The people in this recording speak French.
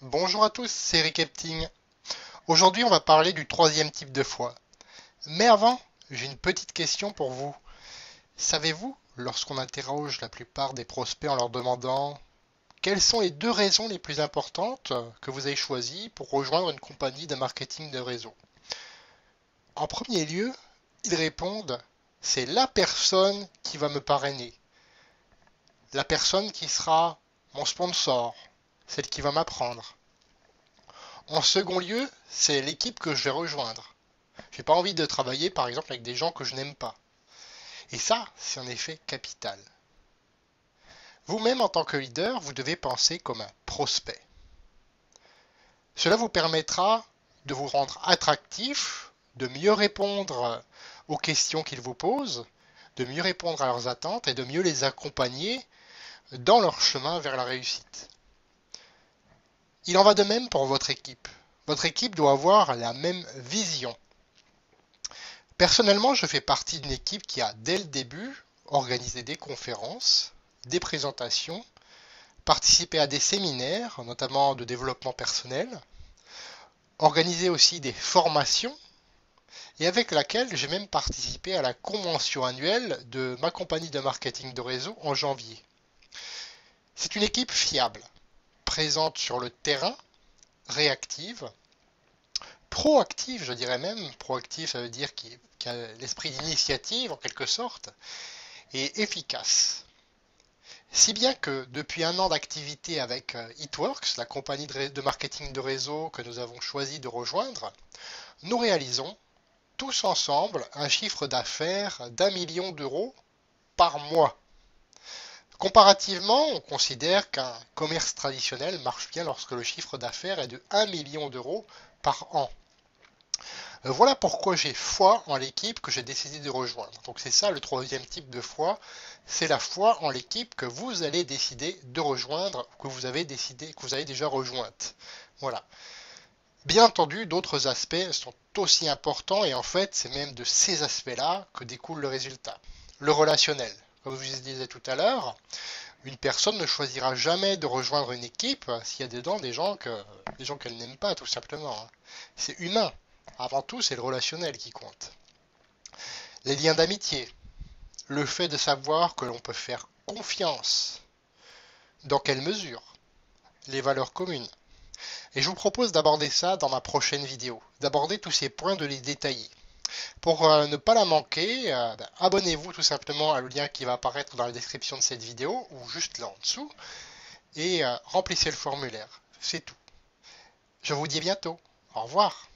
Bonjour à tous, c'est Recapting. Aujourd'hui, on va parler du troisième type de foi. Mais avant, j'ai une petite question pour vous. Savez-vous, lorsqu'on interroge la plupart des prospects en leur demandant quelles sont les deux raisons les plus importantes que vous avez choisies pour rejoindre une compagnie de marketing de réseau? En premier lieu, ils répondent, c'est la personne qui va me parrainer, la personne qui sera mon sponsor, celle qui va m'apprendre. En second lieu, c'est l'équipe que je vais rejoindre. J'ai pas envie de travailler par exemple avec des gens que je n'aime pas. Et ça, c'est en effet capital. Vous-même en tant que leader, vous devez penser comme un prospect. Cela vous permettra de vous rendre attractif, de mieux répondre aux questions qu'ils vous posent, de mieux répondre à leurs attentes et de mieux les accompagner dans leur chemin vers la réussite. Il en va de même pour votre équipe. Votre équipe doit avoir la même vision. Personnellement, je fais partie d'une équipe qui a, dès le début, organisé des conférences, des présentations, participé à des séminaires, notamment de développement personnel, organisé aussi des formations, et avec laquelle j'ai même participé à la convention annuelle de ma compagnie de marketing de réseau en janvier. C'est une équipe fiable, présente sur le terrain, réactive, proactive, je dirais même. Proactive, ça veut dire qui a l'esprit d'initiative en quelque sorte, et efficace. Si bien que depuis un an d'activité avec It Works, la compagnie de marketing de réseau que nous avons choisi de rejoindre, nous réalisons tous ensemble un chiffre d'affaires d'1 million d'euros par mois. Comparativement, on considère qu'un commerce traditionnel marche bien lorsque le chiffre d'affaires est de 1 million d'euros par an. Voilà pourquoi j'ai foi en l'équipe que j'ai décidé de rejoindre. Donc c'est ça le troisième type de foi, c'est la foi en l'équipe que vous allez décider de rejoindre, que vous avez décidé, que vous avez déjà rejointe. Voilà. Bien entendu, d'autres aspects sont aussi importants et en fait, c'est même de ces aspects-là que découle le résultat. Le relationnel. Comme je vous disais tout à l'heure, une personne ne choisira jamais de rejoindre une équipe s'il y a dedans des gens qu'elle n'aime pas, tout simplement. C'est humain. Avant tout, c'est le relationnel qui compte. Les liens d'amitié, le fait de savoir que l'on peut faire confiance, dans quelle mesure, les valeurs communes. Et je vous propose d'aborder ça dans ma prochaine vidéo, d'aborder tous ces points, de les détailler. Pour ne pas la manquer, abonnez-vous tout simplement à le lien qui va apparaître dans la description de cette vidéo ou juste là en dessous et remplissez le formulaire. C'est tout. Je vous dis à bientôt. Au revoir.